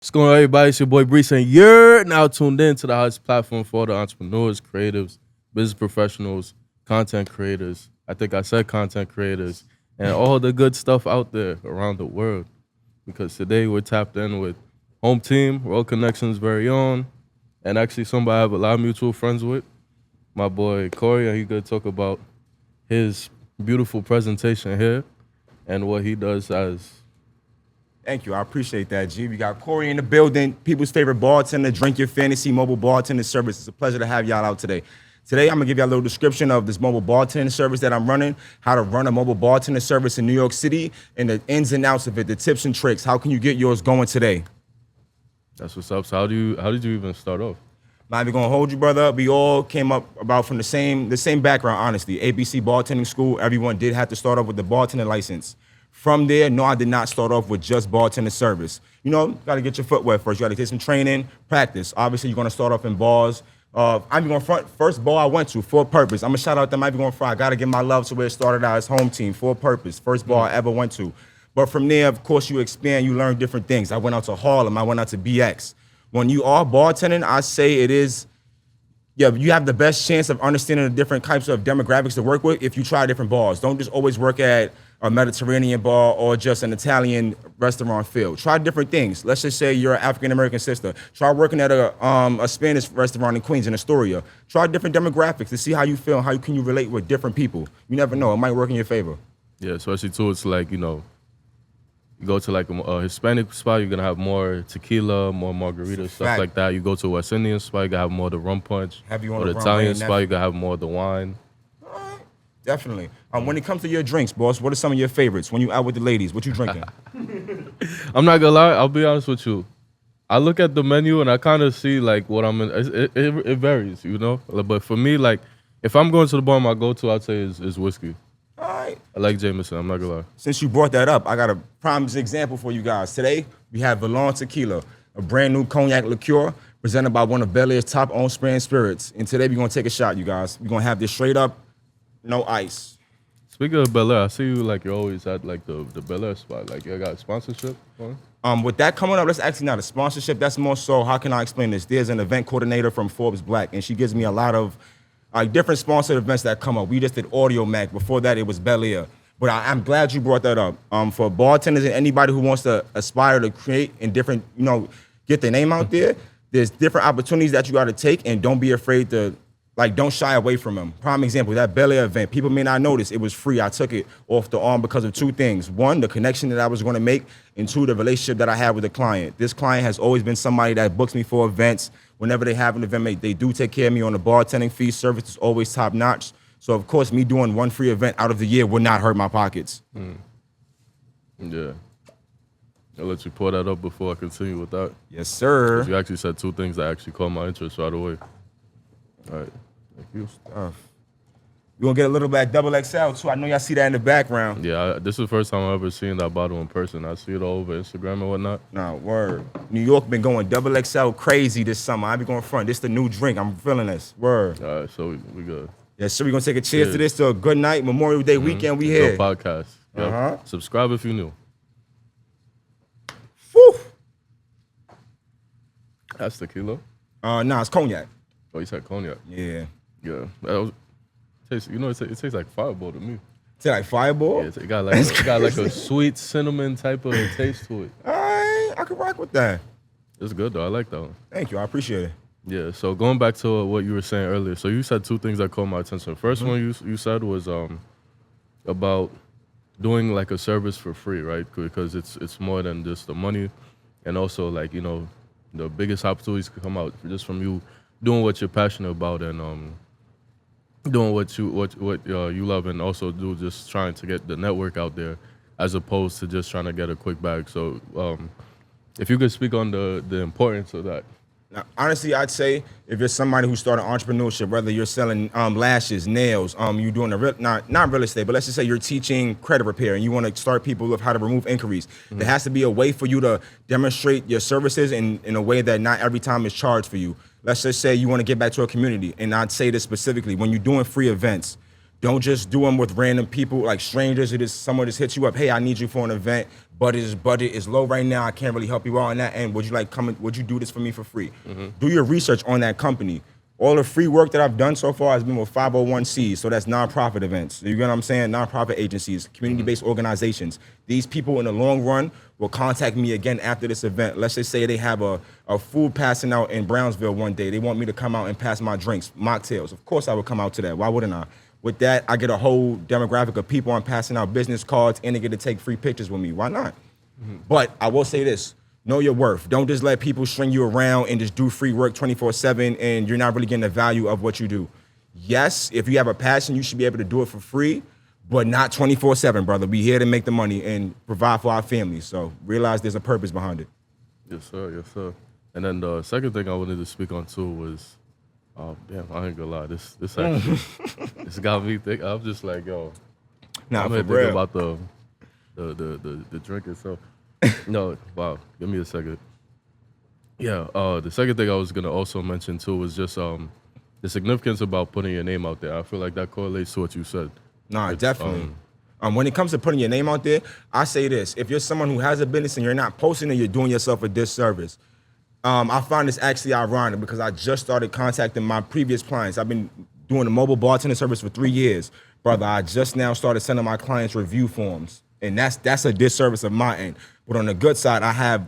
What's going on, everybody? It's your boy Brees, and you're now tuned in to the hottest platform for all the entrepreneurs, creatives, business professionals, content creators. I think I said content creators, and all the good stuff out there around the world. Because today we're tapped in with Home Team, World Connections' very own, and actually somebody I have a lot of mutual friends with, my boy Corey, and he's going to talk about his beautiful presentation here and what he does as... Thank you. I appreciate that, G. We got Corey in the building, people's favorite bartender, Drink Your Fantasy mobile bartending service. It's a pleasure to have y'all out today. Today, I'm going to give y'all a little description of this mobile bartending service that I'm running, how to run a mobile bartending service in New York City, and the ins and outs of it, the tips and tricks. How can you get yours going today? That's what's up. So how did you even start off? I'm not even going to hold you, brother. We all came up about from the same background, honestly. ABC Bartending School. Everyone did have to start off with the bartending license. From there, no, I did not start off with just bartender service. You know, got to get your foot wet first. You got to take some training, practice. Obviously, you're going to start off in bars. I'm going front. First bar I went to, For Purpose. I'm going to shout out them. I'm going front. I got to give my love to where it started out as Home Team, For Purpose. First bar I ever went to. But from there, of course, you expand. You learn different things. I went out to Harlem. I went out to BX. When you are bartending, I say it is, you have the best chance of understanding the different types of demographics to work with if you try different bars. Don't just always work at a Mediterranean bar or just an Italian restaurant field. Try different things. Let's just say you're an African-American sister. Try working at a Spanish restaurant in Queens, in Astoria. Try different demographics to see how you feel and how can you relate with different people. You never know, it might work in your favor. Yeah, especially too, it's like, you go to like a Hispanic spot, you're gonna have more tequila, more margarita, stuff like that. You go to a West Indian spot, you gotta have more of the rum punch. Have you on or the rum Italian right spot, you gotta have more of the wine. Definitely. When it comes to your drinks, boss, what are some of your favorites? When you out with the ladies, what you drinking? I'm not gonna lie, I'll be honest with you. I look at the menu and I kind of see like what I'm in. It varies, you know? But for me, like, if I'm going to the bar, my go-to, I'd say is whiskey. All right. I like Jameson, I'm not gonna lie. Since you brought that up, I got a prime example for you guys. Today, we have Valon Tequila, a brand new cognac liqueur presented by one of Bel Air's top owned brand spirits. And today, we're gonna take a shot, you guys. We're gonna have this straight up, no ice. Speaking of Bel Air, I see you like you're always at like the Bel Air spot. Like you got sponsorship? With that coming up, that's actually not a sponsorship. That's more so, how can I explain this? There's an event coordinator from Forbes Black, and she gives me a lot of different sponsored events that come up. We just did Audio Mac. Before that, it was Bel Air. But I'm glad you brought that up. For bartenders and anybody who wants to aspire to create and different, get their name out there, there's different opportunities that you got to take, and don't be afraid to, don't shy away from them. Prime example, that Bel Air event, people may not notice it was free. I took it off the arm because of two things. One, the connection that I was going to make, and two, the relationship that I had with the client. This client has always been somebody that books me for events. Whenever they have an event, they do take care of me on the bartending fee. Service is always top notch. So, of course, me doing one free event out of the year would not hurt my pockets. Yeah. I'll let you pour that up before I continue with that. Yes, sir. You actually said two things that actually caught my interest right away. All right. Thank you. You're going to get a little bit of double XL, too. I know y'all see that in the background. Yeah, this is the first time I've ever seen that bottle in person. I see it all over Instagram and whatnot. Nah, word. New York been going double XL crazy this summer. I be going front. This the new drink. I'm feeling this. Word. All right, so we good. Yes, sir. We're going to take a cheers to this. To a good night. Memorial Day weekend. We here. Good podcast. Yep. Subscribe if you're new. Whew. That's tequila? Nah, it's cognac. Oh, you said cognac? Yeah. Yeah. It tastes like Fireball to me. It's like Fireball? Yeah, it got like a sweet cinnamon type of taste to it. All right, I can rock with that. It's good though. I like that one. Thank you. I appreciate it. Yeah. So going back to what you were saying earlier. So you said two things that caught my attention. First one you said was about doing like a service for free, right? Because it's more than just the money, and also like the biggest opportunities could come out just from you doing what you're passionate about and doing what you love, and also just trying to get the network out there as opposed to just trying to get a quick bag. So if you could speak on the importance of that. Now, honestly, I'd say if you're somebody who started entrepreneurship, whether you're selling lashes, nails, you're doing not real estate, but let's just say you're teaching credit repair and you want to start people with how to remove inquiries. There has to be a way for you to demonstrate your services in a way that not every time is charged for you. Let's just say you want to get back to a community, and I'd say this specifically, when you're doing free events, don't just do them with random people, like strangers. Someone just hits you up, hey, I need you for an event. budget is low right now. I can't really help you out on that end. Would you like would you do this for me for free? Do your research on that company. All the free work that I've done so far has been with 501c, so that's nonprofit events. You get what I'm saying? Nonprofit agencies, community-based organizations. These people in the long run will contact me again after this event. Let's just say they have a food passing out in Brownsville one day. They want me to come out and pass my drinks, mocktails. Of course I would come out to that. Why wouldn't I? With that, I get a whole demographic of people I'm passing out business cards, and they get to take free pictures with me. Why not? But I will say this. Know your worth. Don't just let people string you around and just do free work 24/7 and you're not really getting the value of what you do. Yes, if you have a passion, you should be able to do it for free, but not 24/7, brother. We here to make the money and provide for our families. So realize there's a purpose behind it. Yes, sir. Yes, sir. And then the second thing I wanted to speak on too was, damn, I ain't gonna lie. This actually, this got me thinking. I'm just like, yo, Nah, I'm for thinking real. about the drink itself. No, wow. Give me a second. Yeah. The second thing I was gonna also mention too was just the significance about putting your name out there. I feel like that correlates to what you said. Nah, definitely. When it comes to putting your name out there, I say this. If you're someone who has a business and you're not posting it, you're doing yourself a disservice. I find this actually ironic because I just started contacting my previous clients. I've been doing a mobile bartending service for 3 years. Brother, I just now started sending my clients review forms. And that's a disservice of my end. But on the good side, I have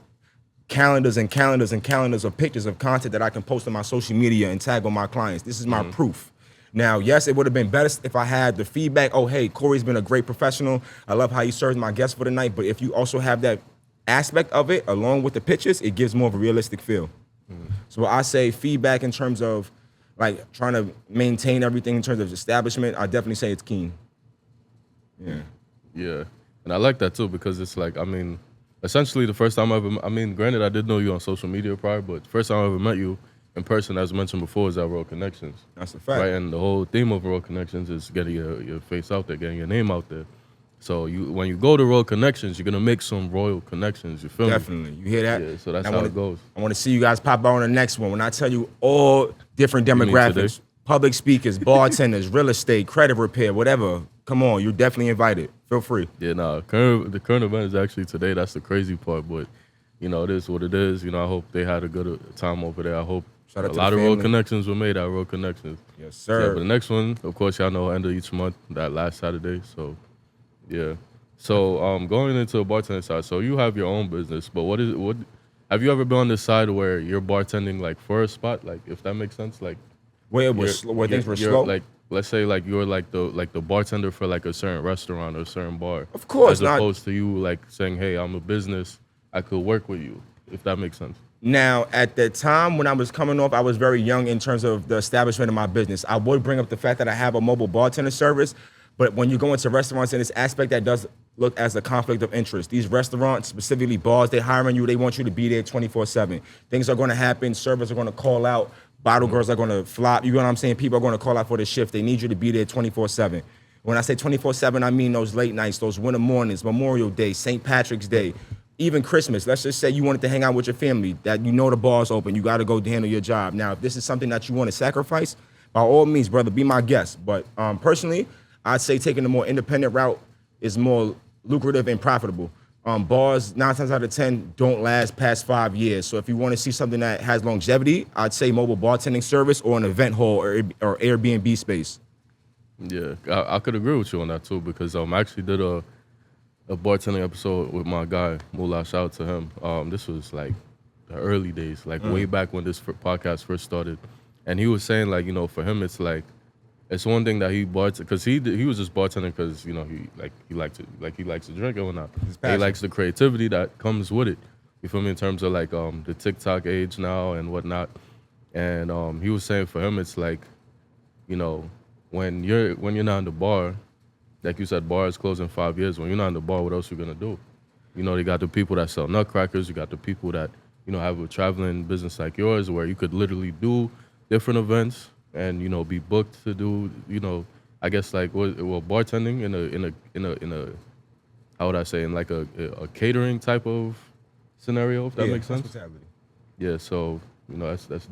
calendars and calendars and calendars of pictures of content that I can post on my social media and tag on my clients. This is my proof. Now, yes, it would have been better if I had the feedback. Oh, hey, Corey's been a great professional. I love how he serves my guests for the night. But if you also have that aspect of it along with the pictures, it gives more of a realistic feel. So I say feedback in terms of like trying to maintain everything in terms of establishment, I definitely say it's keen. Yeah. Yeah. And I like that too because it's like, I mean, essentially the first time granted, I did know you on social media prior, but the first time I ever met you in person, as mentioned before, is at Road Connections. That's a fact. Right, and the whole theme of Road Connections is getting your face out there, getting your name out there. So when you go to Road Connections, you're gonna make some royal connections. You feel Definitely. me? You hear that? Yeah, so that's how it goes. I want to see you guys pop out on the next one. When I tell you all different mean demographics, today? public speakers, bartenders, real estate, credit repair, whatever, come on, you're definitely invited. Feel free. Yeah, nah. The current event is actually today. That's the crazy part, but you know, it is what it is. You know, I hope they had a good time over there. I hope Shout out a to lot the of road family. connections were made at Road Connections. Yes, Yeah, sir. but the next one, of course, y'all know, end of each month, that last Saturday. So, yeah. So, going into the bartending side, so you have your own business, but what have you ever been on this side where you're bartending like for a spot, like if that makes sense, like Where things were you're, slow. like let's say like you're like the bartender for like a certain restaurant or a certain bar, Of course, as not- opposed to you like saying, hey, I'm a business, I could work with you, if that makes sense. Now, at the time when I was coming off, I was very young in terms of the establishment of my business. I would bring up the fact that I have a mobile bartender service, but when you go into restaurants in this aspect, that does look as a conflict of interest. These restaurants, specifically bars, they hiring you, they want you to be there 24/7. Things are gonna happen, servers are gonna call out, bottle girls are gonna flop, you know what I'm saying? People are gonna call out for the shift. They need you to be there 24/7. When I say 24/7, I mean those late nights, those winter mornings, Memorial Day, St. Patrick's Day, even Christmas. Let's just say you wanted to hang out with your family, that you know the bar's open, you gotta go handle your job. Now, if this is something that you wanna sacrifice, by all means, brother, be my guest. But personally, I'd say taking the more independent route is more lucrative and profitable. Bars, 9 times out of 10, don't last past 5 years. So if you want to see something that has longevity, I'd say mobile bartending service or an event hall or Airbnb space. Yeah, I could agree with you on that too because I actually did a bartending episode with my guy Mullah. Shout out to him. This was like the early days, like way back when this podcast first started, and he was saying like, you know, for him it's like it's one thing that he bartended because he was just bartending because, you know, he likes to drink and whatnot. He likes the creativity that comes with it. You feel me, in terms of like the TikTok age now and whatnot. And he was saying for him it's like, you know, when you're not in the bar, like you said, bars close in 5 years. When you're not in the bar, what else you gonna do? You know, they got the people that sell nutcrackers. You got the people that, you know, have a traveling business like yours, where you could literally do different events and, you know, be booked to do, you know, I guess like bartending in a how would I say, in like a catering type of scenario, if that makes sense. Hospitality. Yeah, so you know that's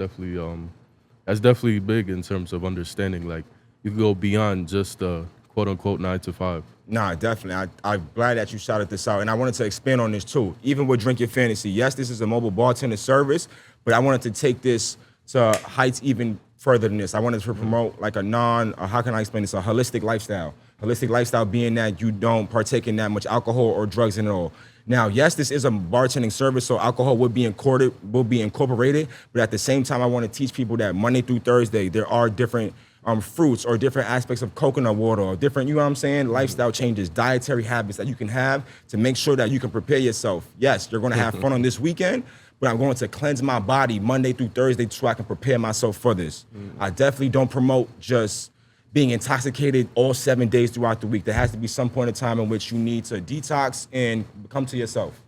definitely big in terms of understanding. Like you can go beyond just the quote unquote 9 to 5. Nah, definitely. I'm glad that you shouted this out. And I wanted to expand on this too. Even with Drink Your Fantasy, yes, this is a mobile bartender service, but I wanted to take this to heights even further than this. I wanted to promote like how can I explain this? A holistic lifestyle. Holistic lifestyle being that you don't partake in that much alcohol or drugs in it all. Now, yes, this is a bartending service, so alcohol would be incorporated, but at the same time, I want to teach people that Monday through Thursday, there are different fruits or different aspects of coconut water or different, you know what I'm saying, lifestyle changes, dietary habits that you can have to make sure that you can prepare yourself. Yes, you're going to have fun on this weekend, but I'm going to cleanse my body Monday through Thursday so I can prepare myself for this. I definitely don't promote just being intoxicated all 7 days throughout the week. There has to be some point in time in which you need to detox and come to yourself.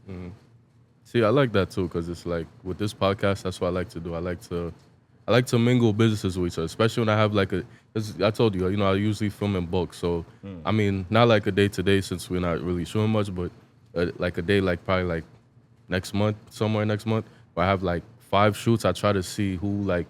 See, I like that too, because it's like with this podcast, that's what I like to do. I like to mingle businesses with each other, especially when I have like cause I told you, I usually film in bulk. So, I mean, not like a day to day since we're not really shooting much, but like a day, like probably like somewhere next month, where I have like 5 shoots. I try to see who like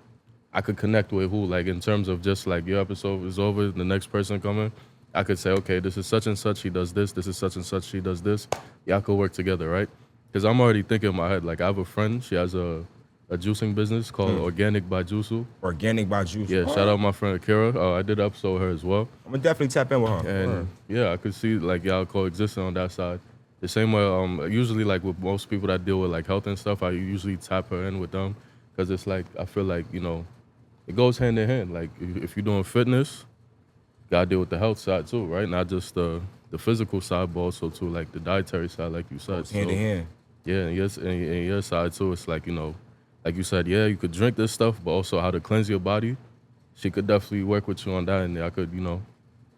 I could connect with who, like in terms of just like your episode is over, the next person coming, I could say, okay, this is such and such, he does this. This is such and such, she does this. Y'all could work together, right? Because I'm already thinking in my head, like I have a friend, she has a juicing business called Organic by Juisu. Organic by Juice. Yeah, shout out my friend Akira. I did an episode with her as well. I'm gonna definitely tap in with her. And yeah, I could see like y'all coexisting on that side. The same way, usually like with most people that deal with like health and stuff, I usually tap her in with them because it's like, I feel like, it goes hand in hand. Like if you're doing fitness, you gotta deal with the health side too, right? Not just the physical side, but also too like the dietary side, like you said. Hand in hand. Yeah, and your side too, it's like, like you said, yeah, you could drink this stuff, but also how to cleanse your body. She could definitely work with you on that, and I could,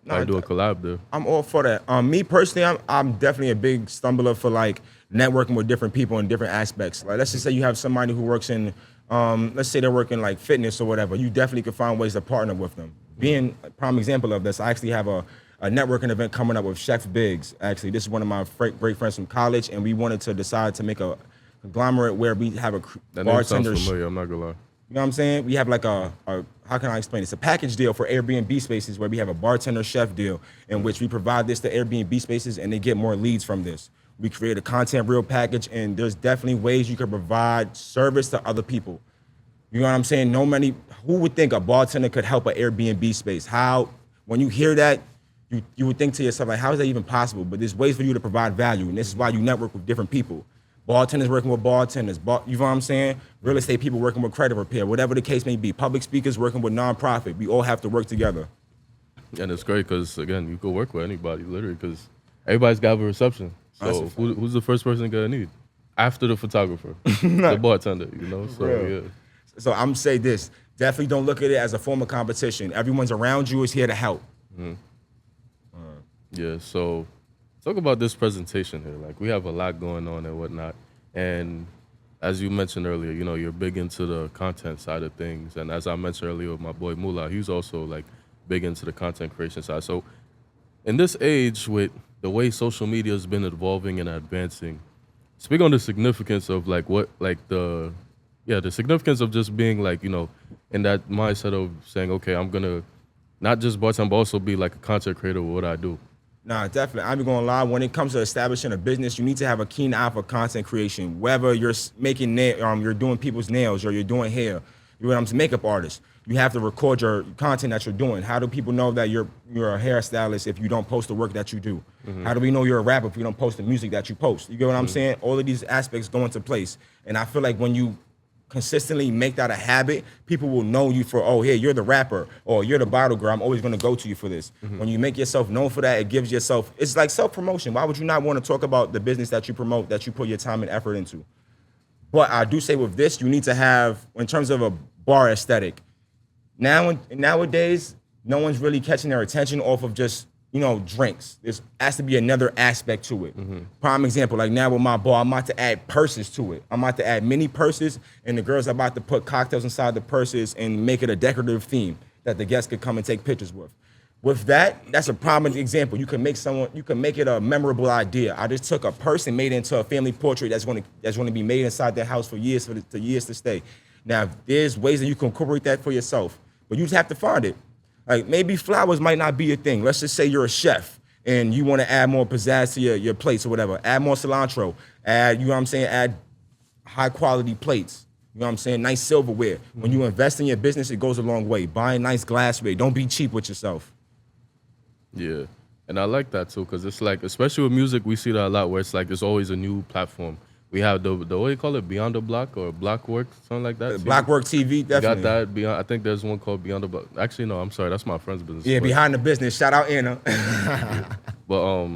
I do a collab there. I'm all for that. Me personally, I'm definitely a big stumbler for like networking with different people in different aspects. Like let's just say you have somebody who works in, let's say they're working like fitness or whatever. You definitely could find ways to partner with them. Being a prime example of this, I actually have a networking event coming up with Chef Biggs. Actually, this is one of my great friends from college, and we wanted to decide to make a conglomerate where we have a That bartender. name sounds familiar, I'm not gonna lie. You know what I'm saying? We have like a how can I explain? It's a package deal for Airbnb spaces where we have a bartender chef deal in which we provide this to Airbnb spaces and they get more leads from this. We create a content reel package, and there's definitely ways you can provide service to other people. You know what I'm saying? Who would think a bartender could help an Airbnb space? How, when you hear that, you would think to yourself, like, how is that even possible? But there's ways for you to provide value, and this is why you network with different people. Bartenders working with bartenders, you know what I'm saying? Real estate people working with credit repair, whatever the case may be. Public speakers working with nonprofit. We all have to work together. And it's great because, again, you could work with anybody, literally, because everybody's got a reception. So who's the first person you're going to need? After the photographer, the bartender, So, yeah. So I'm say this, definitely don't look at it as a form of competition. Everyone's around you is here to help. Yeah, so talk about this presentation here. Like, we have a lot going on and whatnot. And as you mentioned earlier, you're big into the content side of things. And as I mentioned earlier with my boy Mula, he's also, like, big into the content creation side. So in this age, with the way social media has been evolving and advancing, speak on the significance of, like, the significance of just being, like, in that mindset of saying, okay, I'm going to not just bartend, but also be, like, a content creator with what I do. Nah, definitely. I'm going to lie. When it comes to establishing a business, you need to have a keen eye for content creation. Whether you're making you're doing people's nails or you're doing hair, you're a makeup artist. You have to record your content that you're doing. How do people know that you're a hairstylist if you don't post the work that you do? How do we know you're a rapper if you don't post the music that you post? You get what I'm saying? All of these aspects go into place. And I feel like when you consistently make that a habit, people will know you for, oh, hey, you're the rapper, or you're the bottle girl. I'm always going to go to you for this. When you make yourself known for that, it gives yourself, it's like self-promotion. Why would you not want to talk about the business that you promote, that you put your time and effort into? But I do say with this, you need to have, in terms of a bar aesthetic, nowadays, no one's really catching their attention off of just, drinks. There has to be another aspect to it. Prime example, like now with my bar, I'm about to add purses to it. I'm about to add mini purses, and the girls are about to put cocktails inside the purses and make it a decorative theme that the guests could come and take pictures with. With that, that's a prominent example. You can make it a memorable idea. I just took a purse and made it into a family portrait that's going to be made inside their house for years to stay. Now, there's ways that you can incorporate that for yourself, but you just have to find it. Like maybe flowers might not be your thing. Let's just say you're a chef and you want to add more pizzazz to your plates or whatever. Add more cilantro. Add, you know what I'm saying? Add high quality plates. You know what I'm saying? Nice silverware. When you invest in your business, it goes a long way. Buy nice glassware. Don't be cheap with yourself. Yeah. And I like that too, because it's like, especially with music, we see that a lot where it's like, there's always a new platform. We have the what do you call it, Beyond the Block or Blockwork, something like that. Blockwork TV, definitely. Got that. Beyond, I think there's one called Beyond the Block. Actually, no, I'm sorry, that's my friend's business. Yeah, but, behind the business. Shout out Anna. but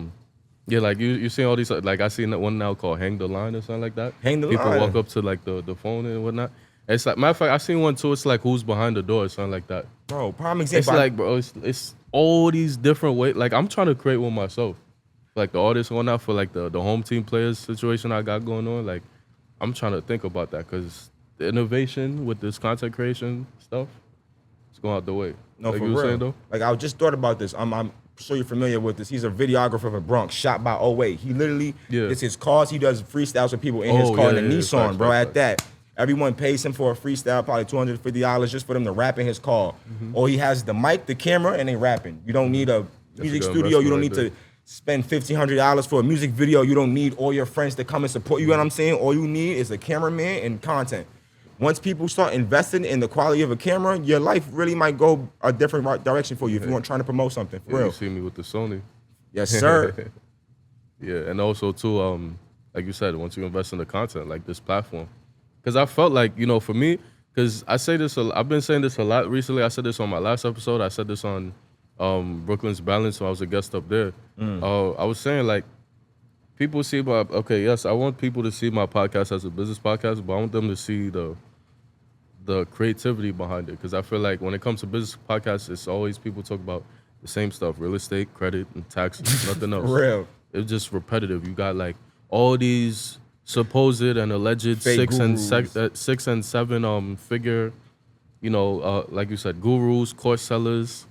yeah, like you see all these, like I seen that one now called Hang the Line or something like that. Hang the People Line. walk up to like the phone and whatnot. It's like, matter of fact, I seen one too. It's like who's behind the door or something like that. Bro, prime It's example. like, bro, it's all these different ways. Like I'm trying to create one myself. Like the artists going out for like the home team players situation I got going on. Like I'm trying to think about that because the innovation with this content creation stuff is going out the way. No, like for you were real. saying though. Like I just thought about this. I'm sure you're familiar with this. He's a videographer for Bronx, shot by Oh Wait. He literally, it's his cars. He does freestyles with people in his car in a Nissan, facts, bro. facts, At that, everyone pays him for a freestyle, probably $250 just for them to rap in his car. Or he has the mic, the camera, and they rapping. You don't need a music studio. You don't need to spend $1,500 for a music video. You don't need all your friends to come and support you. Know what I'm saying? All you need is a cameraman and content. Once people start investing in the quality of a camera, your life really might go a different direction for you if you want trying to promote something. For real. You see me with the Sony. Yes, sir. Yeah, and also too, like you said, once you invest in the content, like this platform, because I felt like, you know, for me, because I say this, I've been saying this a lot recently. I said this on my last episode. I said this on Brooklyn's Balance when I was a guest up there. I was saying like, people see my, okay, yes, I want people to see my podcast as a business podcast, but I want them to see the creativity behind it. Because I feel like when it comes to business podcasts, it's always people talk about the same stuff: real estate, credit, and taxes, nothing else. Real. It's just repetitive. You got like all these supposed and alleged Fake six and seven figure, you know, like you said, gurus, course sellers,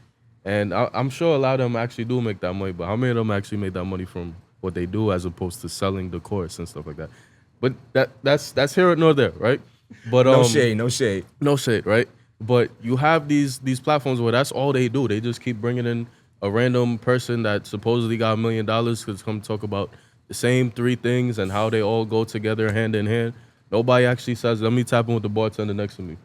and I'm sure a lot of them actually do make that money. But how many of them actually make that money from what they do as opposed to selling the course and stuff like that? But that's here nor there, right? But No shade, right? But you have these platforms where that's all they do. They just keep bringing in a random person that supposedly got $1 million to come talk about the same three things and how they all go together hand in hand. Nobody actually says, let me tap in with the bartender next to me.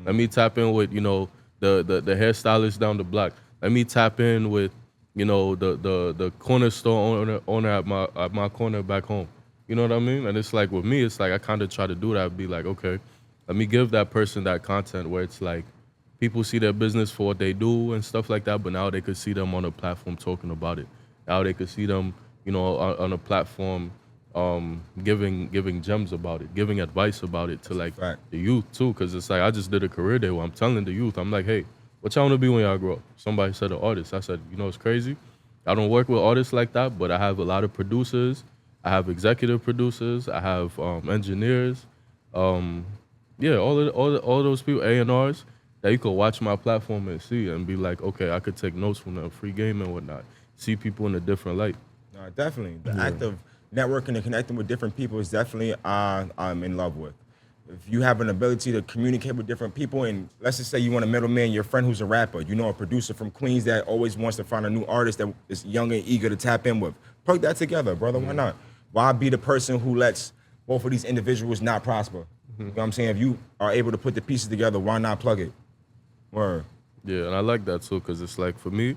Let me tap in with, you know, the hairstylist down the block. Let me tap in with, you know, the corner store owner at my corner back home. You know what I mean? And it's like with me, it's like I kind of try to do that. Be like, okay, let me give that person that content where it's like people see their business for what they do and stuff like that, but now they could see them on a platform talking about it. Now they could see them, you know, on a platform giving gems about it, giving advice about it to like the youth too. Because it's like I just did a career day where I'm telling the youth, I'm like, hey, what y'all want to be when y'all grow up? Somebody said an artist. I said, you know, it's crazy. I don't work with artists like that, but I have a lot of producers. I have executive producers. I have engineers. Yeah, all those people, A&Rs, that you could watch my platform and see and be like, okay, I could take notes from them, free game and whatnot. See people in a different light. No, definitely. The act of networking and connecting with different people is definitely I'm in love with. If you have an ability to communicate with different people, and let's just say you want a middleman, your friend who's a rapper, you know, a producer from Queens that always wants to find a new artist that is young and eager to tap in with. Plug that together, brother. Why not? Why be the person who lets both of these individuals not prosper? You know what I'm saying? If you are able to put the pieces together, why not plug it? Word. Yeah, and I like that too, because it's like, for me,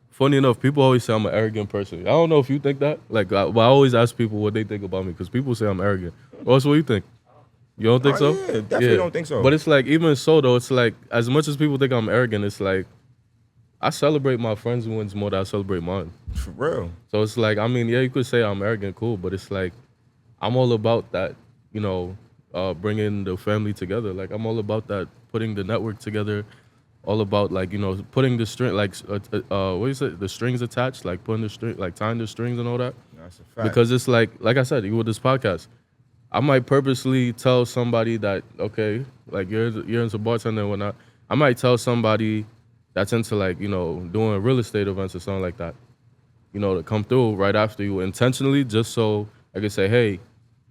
funny enough, people always say I'm an arrogant person. I don't know if you think that. Like, but I always ask people what they think about me, because people say I'm arrogant. Ross, what do you think? You don't think so? Yeah, definitely don't think so. But it's like, even so though, it's like, as much as people think I'm arrogant, it's like, I celebrate my friends' wins more than I celebrate mine. For real. So it's like, I mean, yeah, you could say I'm arrogant, cool, but it's like, I'm all about that, you know, bringing the family together. Like, I'm all about that, putting the network together, all about, like, you know, putting the string, like, what is it, the strings attached, like putting the string, like tying the strings and all that. That's a fact. Because it's like I said, even with this podcast, I might purposely tell somebody that, okay, like you're into bartending and whatnot. I might tell somebody that's into, like, you know, doing real estate events or something like that, you know, to come through right after you intentionally, just so I could say, hey,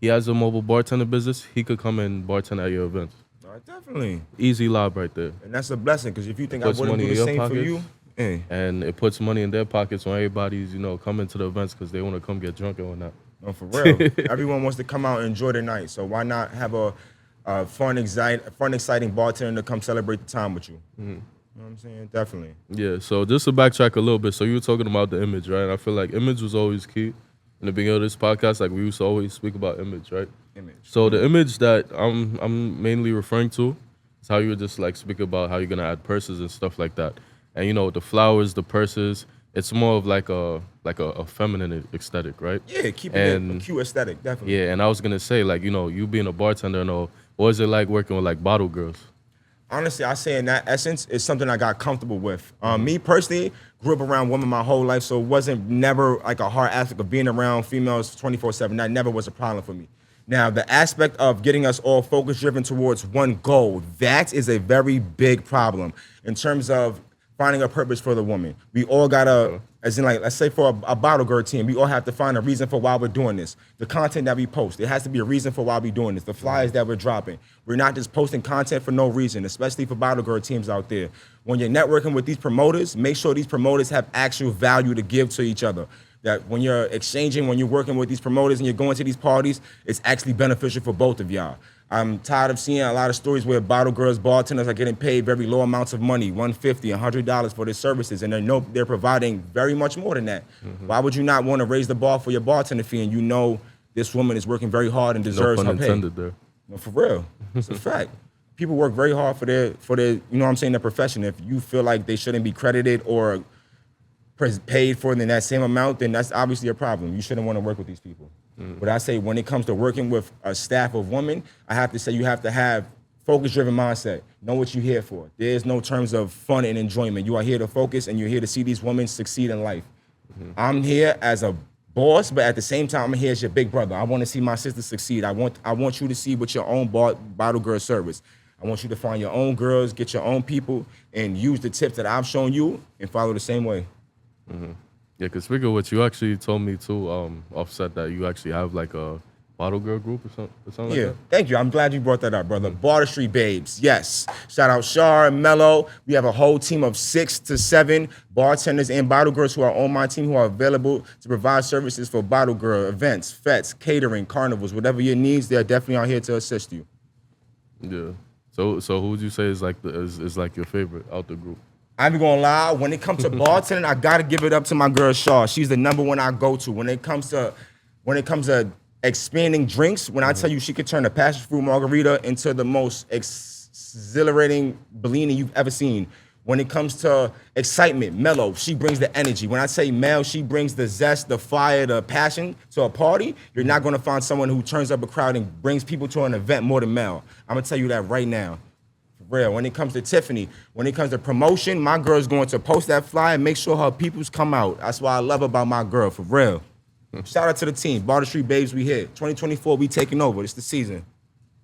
he has a mobile bartender business, he could come and bartend at your events. Definitely. Easy lob right there. And that's a blessing, because if you think Puts I wouldn't money do in the your same for pockets. you Hey. and it puts money in their pockets when everybody's coming to the events because they want to come get drunk and whatnot. No, for real. Everyone wants to come out and enjoy the night, so why not have a fun, exciting bartender to come celebrate the time with you? You know what I'm saying? Definitely. Yeah. So just to backtrack a little bit, so you were talking about the image, right? And I feel like image was always key in the beginning of this podcast. Like we used to always speak about image, right? Image. So the image that I'm mainly referring to is how you were just like speaking about how you're gonna add purses and stuff like that. And the flowers, the purses, it's more of like a feminine aesthetic, right? Yeah, keeping it a cute aesthetic, definitely. Yeah, and I was gonna say, like, you being a bartender and all, what is it like working with like bottle girls? Honestly, I say in that essence, it's something I got comfortable with. Me personally, grew up around women my whole life, so it wasn't never like a hard aspect of being around females 24/7. That never was a problem for me. Now, the aspect of getting us all focus-driven towards one goal, that is a very big problem in terms of finding a purpose for the woman. We all gotta, as in like, let's say for a bottle girl team, we all have to find a reason for why we're doing this. The content that we post, there has to be a reason for why we're doing this. The flyers that we're dropping. We're not just posting content for no reason, especially for bottle girl teams out there. When you're networking with these promoters, make sure these promoters have actual value to give to each other. That when you're exchanging, when you're working with these promoters and you're going to these parties, it's actually beneficial for both of y'all. I'm tired of seeing a lot of stories where bottle girls, bartenders are getting paid very low amounts of money, $150, $100 for their services, and they're providing very much more than that. Why would you not want to raise the bar for your bartender fee and you know this woman is working very hard and deserves her pay? No pun intended there. No, for real. It's a fact. People work very hard for their, their profession. If you feel like they shouldn't be credited or paid for in that same amount, then that's obviously a problem. You shouldn't want to work with these people. But I say when it comes to working with a staff of women, I have to say you have to have focus-driven mindset. Know what you're here for. There's no terms of fun and enjoyment. You are here to focus and you're here to see these women succeed in life. I'm here as a boss, but at the same time, I'm here as your big brother. I want to see my sister succeed. I want you to see with your own bottle girl service. I want you to find your own girls, get your own people, and use the tips that I've shown you and follow the same way. Yeah, because speaking of which, you actually told me too, Offset, that you actually have like a bottle girl group or something like that. Thank you. I'm glad you brought that up, brother. Barter Street Babes, yes. Shout out Shar and Mello. We have a whole team of 6 to 7 bartenders and bottle girls who are on my team who are available to provide services for bottle girl events, fetes, catering, carnivals, whatever your needs. They're definitely out here to assist you. Yeah. So who would you say is like is like your favorite out the group? I ain't gonna lie, when it comes to bartending, I gotta give it up to my girl Shaw. She's the number one I go to. When it comes to expanding drinks, when I tell you she could turn a passion fruit margarita into the most exhilarating Bellini you've ever seen. When it comes to excitement, Mellow, she brings the energy. When I say Mel, she brings the zest, the fire, the passion to a party. You're not gonna find someone who turns up a crowd and brings people to an event more than Mel. I'm gonna tell you that right now. Real. When it comes to Tiffany, when it comes to promotion, my girl's going to post that flyer and make sure her peoples come out. That's what I love about my girl, for real. Shout out to the team. Barter Street Babes, we here. 2024, we taking over. It's the season.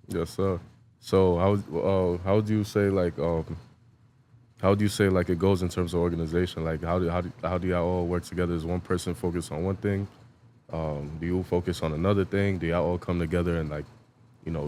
Yes, sir. So how do you say like it goes in terms of organization? Like how do y'all all work together? Is one person focus on one thing? Do you focus on another thing? Do y'all all come together and like,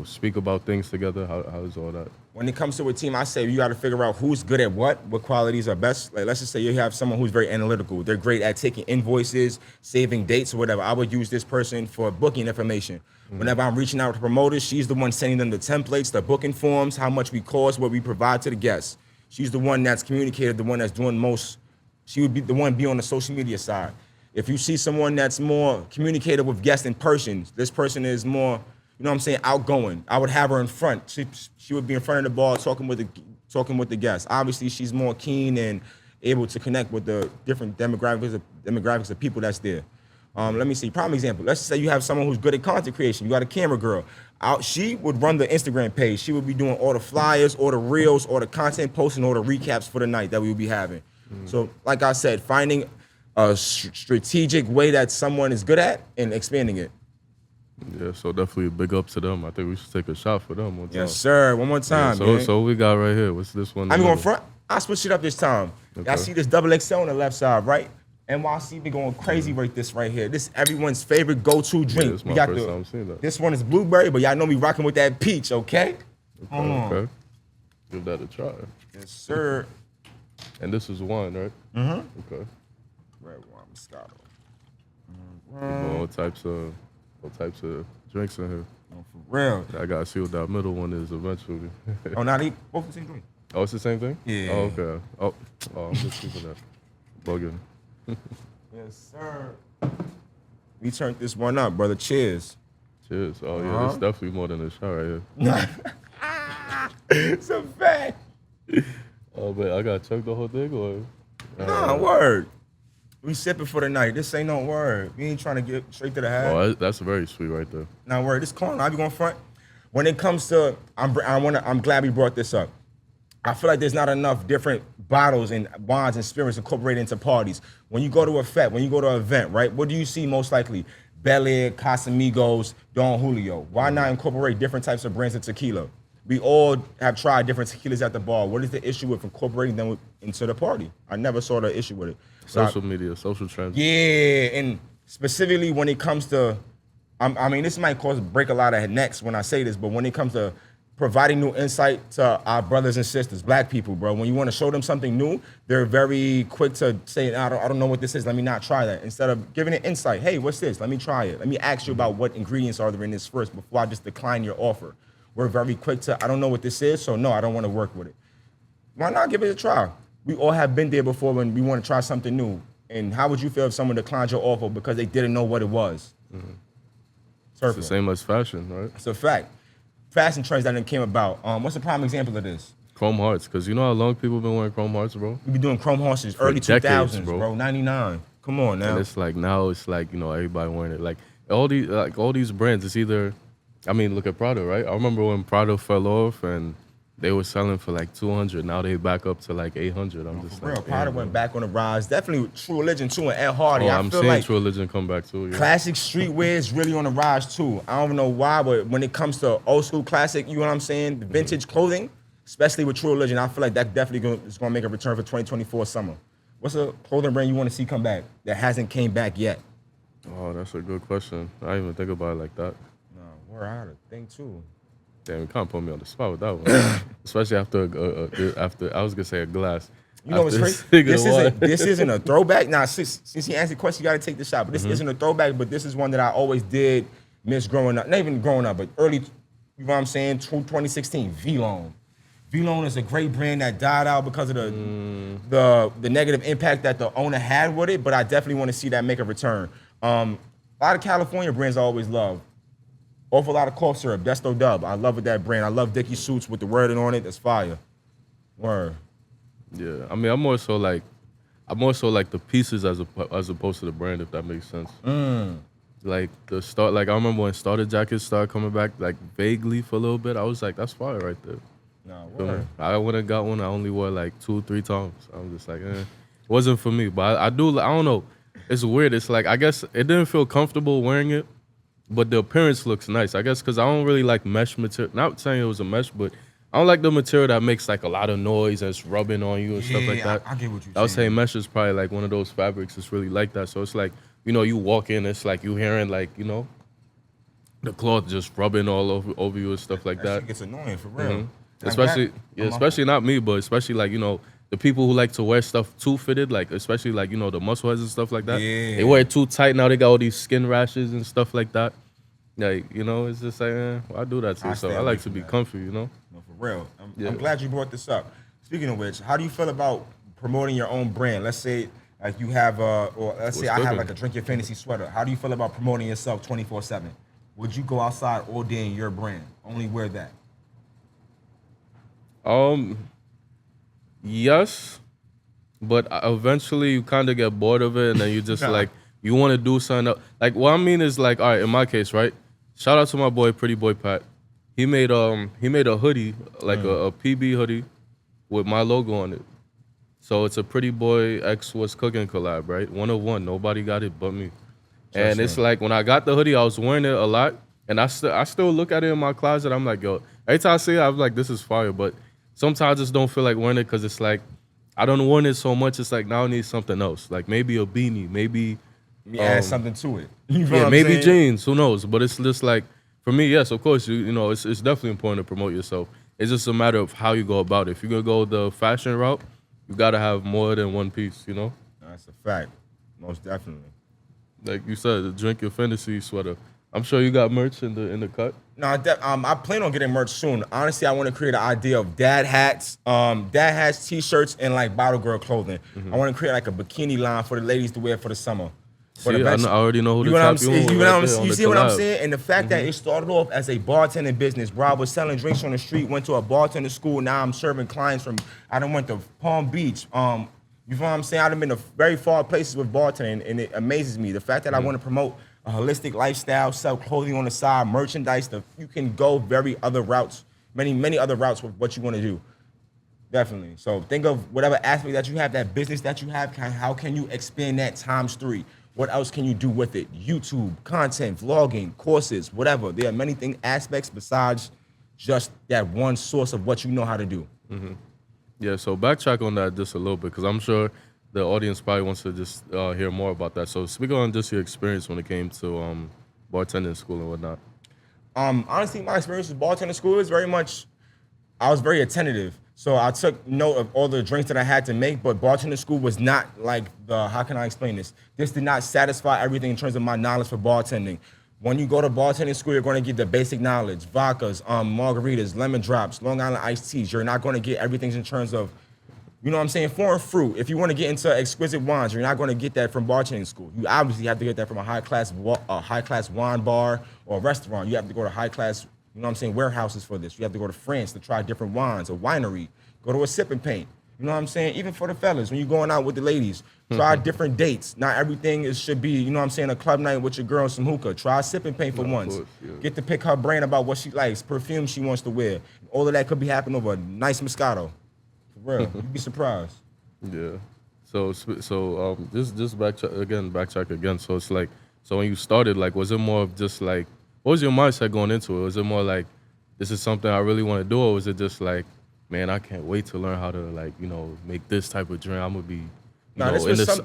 speak about things together? How is all that? When it comes to a team, I say you got to figure out who's good at what qualities are best. Like, let's just say you have someone who's very analytical. They're great at taking invoices, saving dates or whatever. I would use this person for booking information. Whenever I'm reaching out to promoters, she's the one sending them the templates, the booking forms, how much we cost, what we provide to the guests. She's the one that's communicated, the one that's doing most. She would be the one be on the social media side. If you see someone that's more communicative with guests in person, this person is more, outgoing. I would have her in front. She would be in front of the bar talking with the guests. Obviously, she's more keen and able to connect with the different demographics of people that's there. Let me see, prime example. Let's say you have someone who's good at content creation. You got a camera girl. She would run the Instagram page. She would be doing all the flyers, all the reels, all the content posting, all the recaps for the night that we would be having. So, like I said, finding a strategic way that someone is good at and expanding it. Yeah, so definitely big up to them. I think we should take a shot for them one time. Yes, sir. One more time. Yeah, so what we got right here? What's this one? I'm going front. I'll switch it up this time. Okay. Y'all see this double XL on the left side, right? NYC be going crazy with this right here. This is everyone's favorite go-to drink. This is my first time seeing that. This one is blueberry, but y'all know me rocking with that peach, okay? Okay. Give that a try. Yes, sir. And this is one, right? Mm-hmm. Okay. Red wine Moscato. All types of drinks in here. Oh, for real. I gotta see what that middle one is eventually. Oh, now they both the same drink. Oh, it's the same thing? Yeah. Oh, okay. Oh, I'm just keeping that. Bugging. Yes, sir. We turned this one up, brother. Cheers. Cheers. Oh, yeah, it's definitely more than a shot right here. It's a fact. Oh, but I gotta chug the whole thing, or? Nah, word. We sipping for the night. This ain't no word. We ain't trying to get straight to the half. Oh, that's very sweet right there. Now, word. This corn, I be going front. When it comes to, I'm glad we brought this up. I feel like there's not enough different bottles and wines and spirits incorporated into parties. When you go to a fete, when you go to an event, right? What do you see most likely? Bel Air, Casamigos, Don Julio. Why not incorporate different types of brands of tequila? We all have tried different tequilas at the bar. What is the issue with incorporating them into the party? I never saw the issue with it. Social media, social trends. Yeah, and specifically when it comes to, I mean, this might break a lot of necks when I say this, but when it comes to providing new insight to our brothers and sisters, black people, bro, when you want to show them something new, they're very quick to say, I don't know what this is, let me not try that. Instead of giving it insight, hey, what's this? Let me try it. Let me ask you about what ingredients are there in this first before I just decline your offer. We're very quick to, I don't know what this is, so no, I don't want to work with it. Why not give it a try? We all have been there before when we want to try something new. And how would you feel if someone declined your offer because they didn't know what it was? It's the same as fashion, right? It's a fact. Fashion trends that came about. What's a prime example of this? Chrome hearts, because you know how long people been wearing chrome hearts, bro? We be doing chrome hearts since early decades, 2000s, bro. 99. Come on now. And it's like now it's like, you know, everybody wearing it. Like all these brands, it's either, I mean, look at Prada, right? I remember when Prada fell off and they were selling for like 200. Now they back up to like 800. I'm just like, real. Prada went back on the rise. Definitely True Religion too, and Ed Hardy. I'm feel seeing like True Religion come back too. Yeah. classic streetwear is really on the rise too. I don't know why, but when it comes to old school classic, you know what I'm saying, the vintage clothing, especially with True Religion, I feel like that definitely is going to make a return for 2024 summer. What's a clothing brand you want to see come back that hasn't came back yet? Oh, that's a good question. I didn't even think about it like that. No, we're out of think too. Damn, you can't put me on the spot with that one. Especially after I was gonna say a glass. You know what's crazy? This isn't a throwback. Now, since he asked the question, you got to take the shot. But this isn't a throwback. But this is one that I always did miss growing up. Not even growing up, but early. You know what I'm saying? 2016. V-Lone. V-Lone is a great brand that died out because of the negative impact that the owner had with it. But I definitely want to see that make a return. A lot of California brands I always love. Awful lot of cough syrup. Desto Dub. I love it, that brand. I love Dickie suits with the wording on it. That's fire. Word. Yeah, I mean, I'm more so like the pieces as opposed to the brand, if that makes sense. Like the start, like I remember when starter jackets started coming back, like vaguely for a little bit. I was like, that's fire right there. Nah, word. I went and got one. I only wore like 2-3 times. I'm just like, it wasn't for me. But I don't know. It's weird. It's like I guess it didn't feel comfortable wearing it. But the appearance looks nice, I guess, because I don't really like mesh material. Not saying it was a mesh, but I don't like the material that makes like a lot of noise and it's rubbing on you and stuff like that. I get what you're saying. I would say mesh is probably like one of those fabrics that's really like that. So it's like, you know, you walk in, it's like you hearing like, you know, the cloth just rubbing all over you and stuff like that. Shit gets annoying for real. Especially not me, but especially like, you know, the people who like to wear stuff too fitted, like especially like, you know, the muscle heads and stuff like that. Yeah. They wear it too tight now. They got all these skin rashes and stuff like that. Like, you know, it's just like, I do that too. So I like to be comfy, you know? No, for real. I'm glad you brought this up. Speaking of which, how do you feel about promoting your own brand? Let's say like you have I have like a Drink Your Fantasy sweater. How do you feel about promoting yourself 24/7? Would you go outside all day in your brand? Only wear that? Yes, but eventually you kind of get bored of it, and then you just like you want to do something else. Like what I mean is like, all right, in my case, right? Shout out to my boy, Pretty Boy Pat. He made a hoodie, like a PB hoodie, with my logo on it. So it's a Pretty Boy X Was Cookin collab, right? 1 of 1. Nobody got it but me. And it's like when I got the hoodie, I was wearing it a lot, and I still look at it in my closet. I'm like, yo, every time I see it, I'm like, this is fire, but sometimes I just don't feel like wearing it because it's like, I don't want it so much. It's like, now I need something else. Like maybe a beanie, maybe... add something to it. Maybe jeans, who knows? But it's just like, for me, yes, of course, you know, it's definitely important to promote yourself. It's just a matter of how you go about it. If you're going to go the fashion route, you gotta have more than one piece, you know? That's a fact. Most definitely. Like you said, drink your fantasy sweater. I'm sure you got merch in the cut. No, I plan on getting merch soon. Honestly, I want to create an idea of dad hats, t-shirts, and like bottle girl clothing. I want to create like a bikini line for the ladies to wear for the summer. See, I already know who you to know what I'm tap you saying? on You, with know right what I'm there saying? on You the see what I'm collab. saying? And the fact that it started off as a bartending business, bro. I was selling drinks on the street, went to a bartender school. Now I'm serving clients from. I done went to Palm Beach. You know what I'm saying? I've been to very far places with bartending, and it amazes me. The fact that I want to promote a holistic lifestyle, sell clothing on the side, merchandise. You can go very other routes, many other routes with what you want to do. Definitely. So think of whatever aspect that you have, that business that you have, how can you expand that times 3? What else can you do with it? YouTube, content, vlogging, courses, whatever. There are many aspects besides just that one source of what you know how to do. Yeah, so backtrack on that just a little bit, because I'm sure the audience probably wants to just hear more about that. So speak on just your experience when it came to bartending school and whatnot. Honestly, my experience with bartender school is very much, I was very attentive. So I took note of all the drinks that I had to make, but bartender school was not like how can I explain this? This did not satisfy everything in terms of my knowledge for bartending. When you go to bartending school, you're going to get the basic knowledge, vodkas, margaritas, lemon drops, Long Island iced teas. You're not going to get everything in terms of, you know what I'm saying, foreign fruit. If you want to get into exquisite wines, you're not going to get that from bartending school. You obviously have to get that from a high class wine bar or a restaurant. You have to go to high class, you know what I'm saying, warehouses for this. You have to go to France to try different wines, a winery, go to a sip and paint. You know what I'm saying? Even for the fellas, when you're going out with the ladies, try different dates. Not everything should be, you know what I'm saying, a club night with your girl and some hookah. Try sip and paint for once. Course, yeah. Get to pick her brain about what she likes, perfume she wants to wear. All of that could be happening over a nice Moscato. For real, you'd be surprised. Yeah. So just backtrack again. So it's like, so when you started, like, was it more of just like, what was your mindset going into it? Was it more like, this is something I really want to do, or was it just like, man, I can't wait to learn how to, like, you know, make this type of drink. I'm gonna be, I'm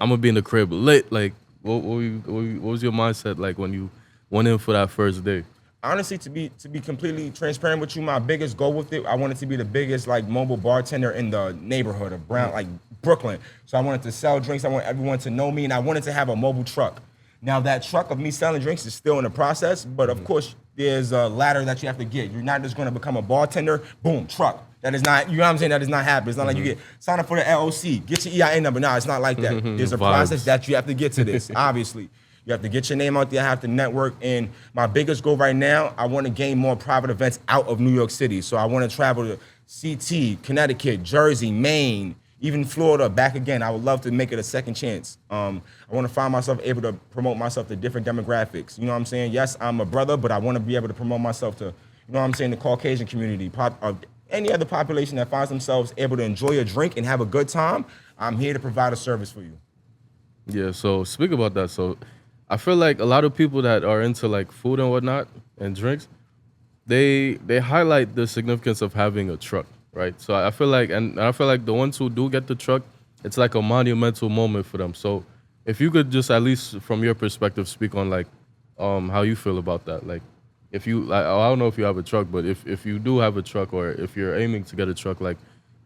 gonna be in the crib lit. Like, what was your mindset like when you went in for that first day? Honestly, to be completely transparent with you, my biggest goal with it, I wanted to be the biggest like mobile bartender in the neighborhood of like Brooklyn. So I wanted to sell drinks. I want everyone to know me, and I wanted to have a mobile truck. Now that truck of me selling drinks is still in the process, but of course there's a ladder that you have to get. You're not just going to become a bartender, boom, truck. That is not, you know what I'm saying? That does not happen. It's not like you get sign up for the LOC, get your EIN number. No, it's not like that. There's a process that you have to get to this, obviously. You have to get your name out there, have to network. And my biggest goal right now, I want to gain more private events out of New York City. So I want to travel to CT, Connecticut, Jersey, Maine, even Florida, back again. I would love to make it a second chance. I want to find myself able to promote myself to different demographics. You know what I'm saying? Yes, I'm a brother, but I want to be able to promote myself to, you know what I'm saying, the Caucasian community, any other population that finds themselves able to enjoy a drink and have a good time. I'm here to provide a service for you. Yeah, so speak about that. So I feel like a lot of people that are into like food and whatnot and drinks, they highlight the significance of having a truck, right? So I feel like, and I feel like the ones who do get the truck, it's like a monumental moment for them. So if you could just, at least from your perspective, speak on like how you feel about that. Like, if you, I don't know if you have a truck, but if you do have a truck, or if you're aiming to get a truck, like,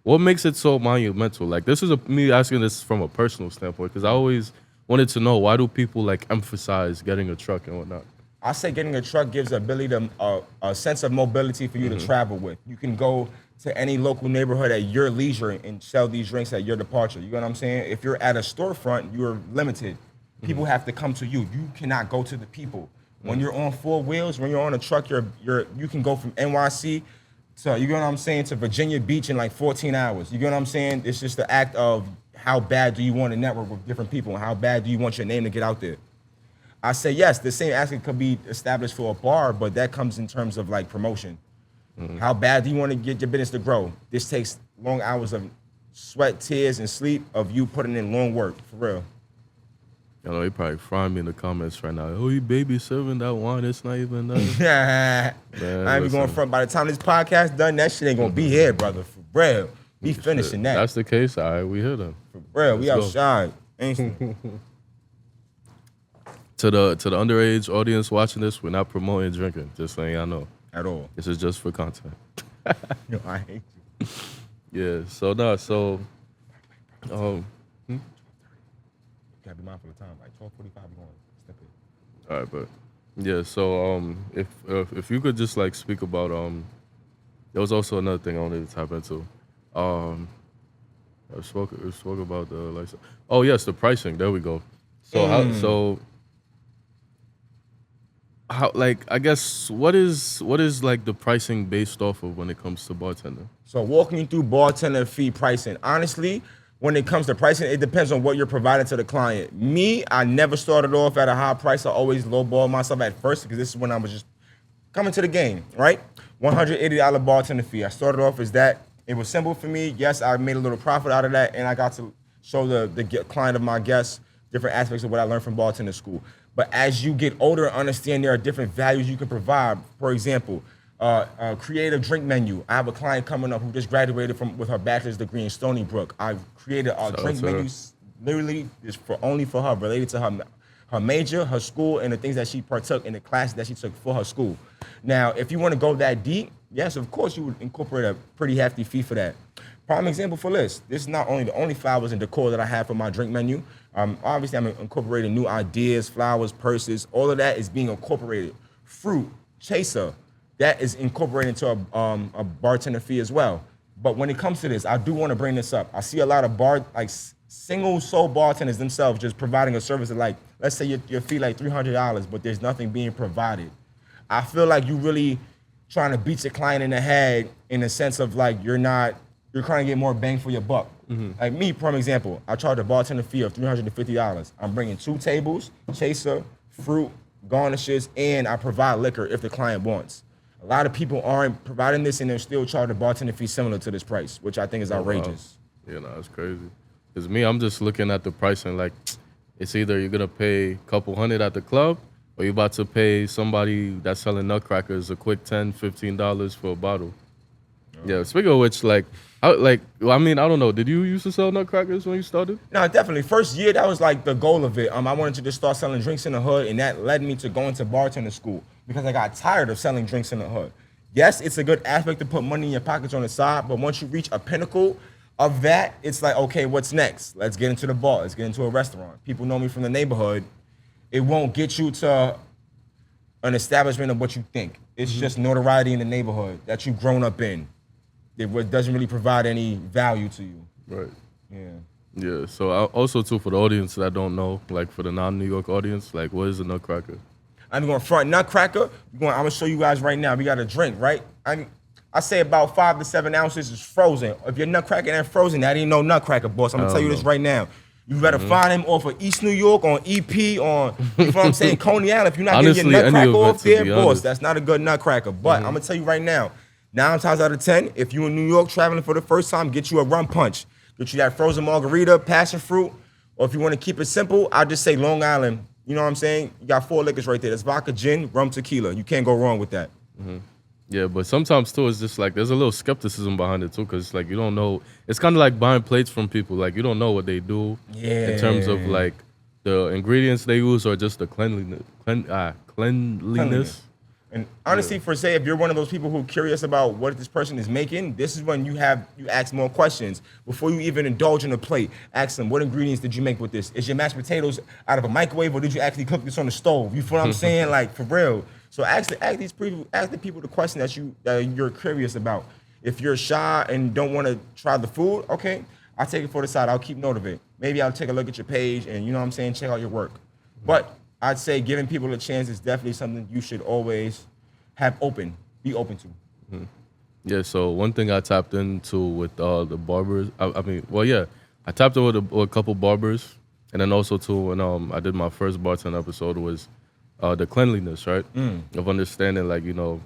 what makes it so monumental? Like, this is me asking this from a personal standpoint, because I always wanted to know, why do people like emphasize getting a truck and whatnot? I say getting a truck gives the ability to a sense of mobility for you to travel with. You can go to any local neighborhood at your leisure and sell these drinks at your departure. You know what I'm saying? If you're at a storefront, you're limited. People have to come to you. You cannot go to the people. When you're on 4 wheels, when you're on a truck, you can go from NYC to, you know what I'm saying, to Virginia Beach in like 14 hours. You know what I'm saying? It's just the act of how bad do you want to network with different people, and how bad do you want your name to get out there? I say yes, the same aspect could be established for a bar, but that comes in terms of like promotion. How bad do you want to get your business to grow? This takes long hours of sweat, tears, and sleep of you putting in long work, for real. You know, they probably frying me in the comments right now. Oh, you baby serving that wine, it's not even nothing. I ain't be going front. By the time this podcast done, that shit ain't gonna be here, brother, for real. We finishing that. That's the case. All right, we hit them. For real, we outside. Instantly. To the underage audience watching this, we're not promoting drinking. Just saying, I know. At all. This is just for content. Yo, I hate you. Yeah. So Um, Gotta be mindful of time. Like 12:45, we going step in. all right, but yeah. So if you could just like speak about there was also another thing I wanted to tap into. Um, we spoke about the license. Oh yes, the pricing. There we go. So how like I guess what is like the pricing based off of when it comes to bartending? So walking you through bartender fee pricing. Honestly, when it comes to pricing, it depends on what you're providing to the client. Me, I never started off at a high price. I always lowball myself at first because this is when I was just coming to the game, right? $180 bartender fee. I started off as that. It was simple for me. Yes, I made a little profit out of that, and I got to show the client of my guests different aspects of what I learned from bartender school. But as you get older and understand there are different values you can provide. For example, create a drink menu. I have a client coming up who just graduated with her bachelor's degree in Stony Brook. I created a drink menu literally just only for her, related to her major, her school, and the things that she partook in the classes that she took for her school. Now, if you want to go that deep, yes, of course you would incorporate a pretty hefty fee for that. Prime example for this is not only the only flowers and decor that I have for my drink menu. Obviously, I'm incorporating new ideas, flowers, purses. All of that is being incorporated. Fruit, chaser, that is incorporated into a bartender fee as well. But when it comes to this, I do want to bring this up. I see a lot of single soul bartenders themselves just providing a service of like, let's say your fee like $300, but there's nothing being provided. I feel like you really trying to beat your client in the head in the sense of like you're trying to get more bang for your buck. Like me, for example, I charge a bartender fee of $350. I'm bringing 2 tables, chaser, fruit, garnishes, and I provide liquor if the client wants. A lot of people aren't providing this and they're still charging a bartender fee similar to this price, which I think is outrageous. Wow. Yeah, no, that's crazy. Because me, I'm just looking at the pricing like it's either you're gonna pay a couple hundred at the club or you're about to pay somebody that's selling nutcrackers a quick $10, $15 for a bottle. Yeah, speaking of which, I don't know. Did you used to sell nutcrackers when you started? No, definitely. First year, that was like the goal of it. I wanted to just start selling drinks in the hood, and that led me to going to bartender school because I got tired of selling drinks in the hood. Yes, it's a good aspect to put money in your pockets on the side, but once you reach a pinnacle of that, it's like, okay, what's next? Let's get into the bar. Let's get into a restaurant. People know me from the neighborhood. It won't get you to an establishment of what you think. It's just notoriety in the neighborhood that you've grown up in. It doesn't really provide any value to you. Right. Yeah. Yeah. So also too for the audience that don't know, like for the non-New York audience, like what is a nutcracker? I'm going front nutcracker. I'm gonna show you guys right now. We got a drink, right? I say about 5 to 7 ounces is frozen. If your nutcracker ain't frozen, that ain't no nutcracker, boss. I'm gonna tell you this right now. You better find him off of East New York on EP on, you know what I'm saying, Coney Island. If you're not getting your nutcracker off there, boss, that's not a good nutcracker. But I'm gonna tell you right now, 9 times out of 10, if you in New York traveling for the first time, get you a rum punch. Get you that frozen margarita, passion fruit, or if you want to keep it simple, I'll just say Long Island. You know what I'm saying? You got 4 liquors right there. That's vodka, gin, rum, tequila. You can't go wrong with that. Yeah, but sometimes too, it's just like there's a little skepticism behind it too, because like you don't know. It's kind of like buying plates from people. Like you don't know what they do in terms of like the ingredients they use or just the cleanliness. And honestly, for say, if you're one of those people who are curious about what this person is making, this is when you ask more questions before you even indulge in a plate. Ask them, what ingredients did you make with this? Is your mashed potatoes out of a microwave or did you actually cook this on the stove? You feel what I'm saying? Like for real. So ask the people the question that you're curious about. If you're shy and don't want to try the food, okay, I'll take it for the side. I'll keep note of it. Maybe I'll take a look at your page and you know what I'm saying, check out your work. But I'd say giving people a chance is definitely something you should always be open to. Yeah, so one thing I tapped into with the barbers, I tapped in with a couple barbers, and then also too when I did my first bartender episode was the cleanliness, right? Of understanding, like, you know,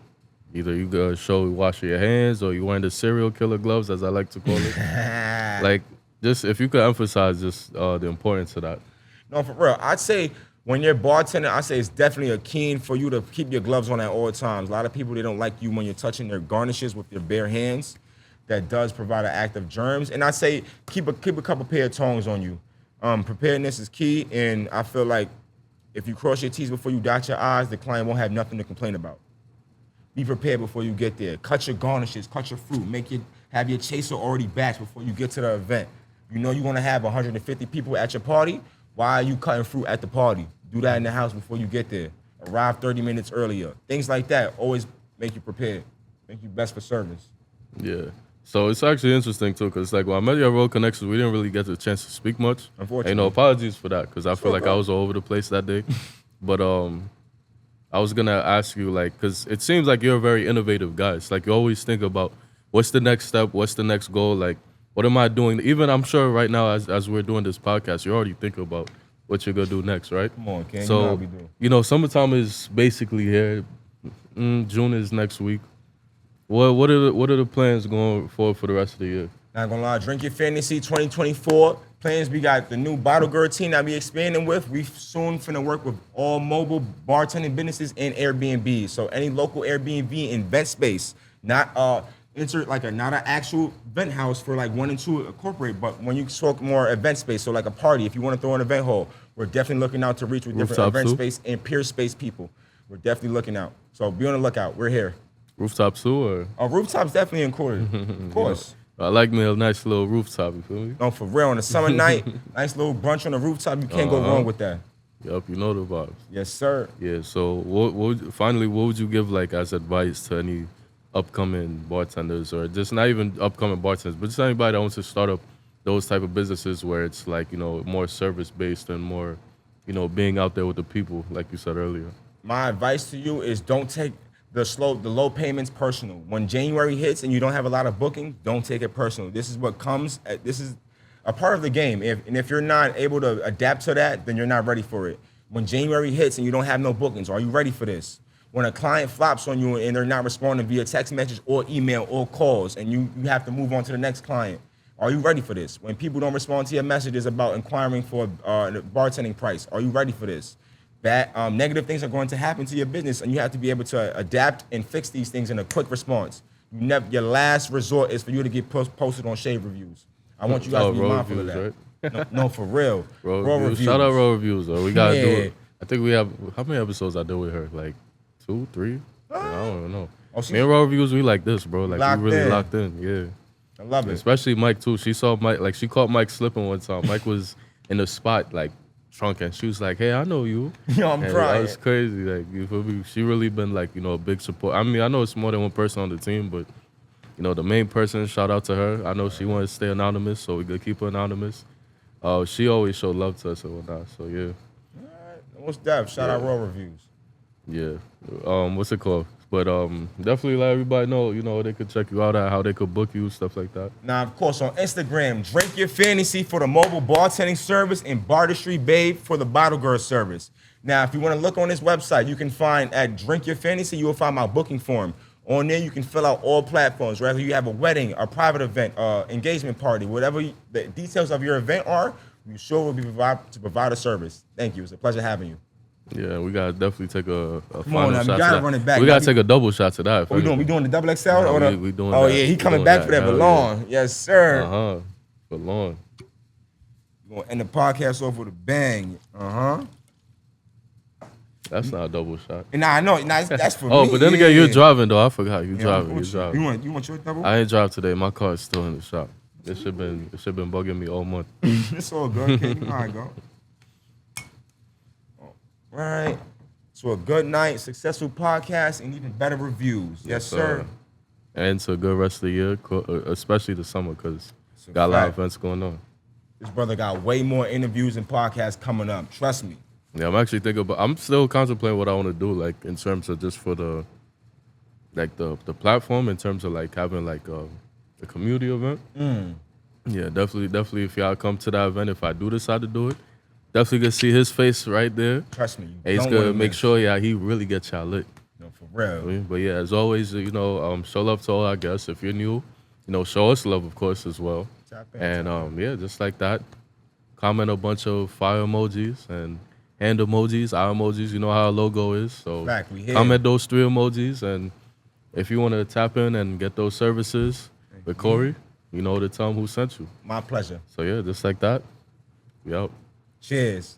either you gotta show washing your hands or you wearing the serial killer gloves, as I like to call it. Like, just if you could emphasize just the importance of that. No, for real. I'd say when you're bartending, I say it's definitely a key for you to keep your gloves on at all times. A lot of people, they don't like you when you're touching their garnishes with your bare hands. That does provide an act of germs. And I say keep a couple pair of tongs on you. Preparedness is key, and I feel like if you cross your T's before you dot your I's, the client won't have nothing to complain about. Be prepared before you get there. Cut your garnishes, cut your fruit. Have your chaser already batched before you get to the event. You know you're gonna have 150 people at your party. Why are you cutting fruit at the party? Do that in the house before you get there. Arrive 30 minutes earlier. Things like that always make you prepared, make you best for service. Yeah. So it's actually interesting too, because like when I met you at Road Connections, we didn't really get the chance to speak much. Unfortunately. Apologies for that, because I feel like I was all over the place that day. But I was gonna ask you, like, because it seems like you're a very innovative guy. It's like you always think about what's the next step, what's the next goal, like what am I doing? Even I'm sure right now as we're doing this podcast, you're already thinking about what you're gonna do next, right? Come on, Ken. So, you know how we do. Summertime is basically here. June is next week. What are the plans going forward for the rest of the year? Not gonna lie, Drink Your Fantasy 2024 plans. We got the new Bottle Girl team that we expanding with. We soon finna work with all mobile bartending businesses and Airbnb. So any local Airbnb event space, not not an actual event house for like 1 and 2 corporate, but when you talk more event space, so like a party, if you want to throw an event hall, we're definitely looking out to reach with different Rooftop event too? space and peer space people. We're definitely looking out. So be on the lookout. We're here. Rooftop too, or Rooftops definitely included, of course. I like me a nice little rooftop. You feel me? No, for real. On a summer night, nice little brunch on the rooftop. You can't go wrong with that. Yup, you know the vibes. Yes, sir. Yeah. So what would you give like as advice to any upcoming bartenders, or just not even upcoming bartenders, but just anybody that wants to start up those type of businesses where it's like more service based and more being out there with the people, like you said earlier? My advice to you is don't take the low payments personal. When January hits and you don't have a lot of bookings, don't take it personal. This is what comes. This is a part of the game. If you're not able to adapt to that, then you're not ready for it. When January hits and you don't have no bookings, are you ready for this? When a client flops on you and they're not responding via text message or email or calls, and you have to move on to the next client, are you ready for this? When people don't respond to your messages about inquiring for the bartending price, are you ready for this? That negative things are going to happen to your business, and you have to be able to adapt and fix these things in a quick response. Your last resort is for you to get posted on Shade Reviews. I want you guys to be mindful of that. Right? No, for real. Raw reviews. Shout out Raw Reviews, though. We gotta do it. I think we have, how many episodes I did with her? Like 2, 3? I don't even know. Me and Raw Reviews, we like this, bro. Like we really locked in. Yeah. I love it. Especially Mike too. She saw Mike, like she caught Mike slipping one time. Mike was in the spot, like drunk, and she was like, "Hey, I know you." Yo, I'm crying. That was crazy. Like, you feel me? She really been like, a big support. I mean, I know it's more than one person on the team, but the main person, shout out to her. I know she wanted to stay anonymous, so we could keep her anonymous. She always showed love to us and whatnot. So yeah. All right. Most def. Shout out Raw Reviews. Yeah. What's it called? But definitely let everybody know, they could check you out, at how they could book you, stuff like that. Now, of course, on Instagram, Drink Your Fantasy for the mobile bartending service and Barter Street Babe for the bottle girl service. Now, if you want to look on this website, you can find at Drink Your Fantasy, you will find my booking form. On there, you can fill out all platforms, whether you have a wedding, a private event, engagement party, whatever the details of your event are, we sure will be to provide a service. Thank you. It's a pleasure having you. Yeah, we gotta definitely take a Come final on, now, shot. We gotta to that. run it back. We gotta take a double shot to that. What we doing? We doing the double XL? We doing oh that. yeah, he coming doing back that. for that belong. Yeah. Yes, sir. Belong. We're gonna end the podcast off with a bang. That's not a double shot. Nah, I know. Nah, that's for me. Oh, but then again, you're driving though. I forgot you driving. You driving. You want your double? I ain't drive today. My car is still in the shop. It should been bugging me all month. It's all good. Okay, you know how I go. All right. So a good night, successful podcast, and even better reviews. Yes, sir. And to a good rest of the year, especially the summer, because got a lot of events going on. This brother got way more interviews and podcasts coming up. Trust me. Yeah, I'm actually thinking about. I'm still contemplating what I want to do, like in terms of just for the platform, in terms of like having like a community event. Yeah, definitely. If y'all come to that event, if I do decide to do it, definitely gonna see his face right there. Trust me. And he's gonna make sure, he really gets y'all lit. No, for real. But yeah, as always, show love to all our guests. If you're new, show us love, of course, as well. And just like that, comment a bunch of fire emojis and hand emojis, eye emojis. You know how our logo is. So comment those 3 emojis, and if you want to tap in and get those services with Corey, to tell him who sent you. My pleasure. So yeah, just like that. We out. Cheers.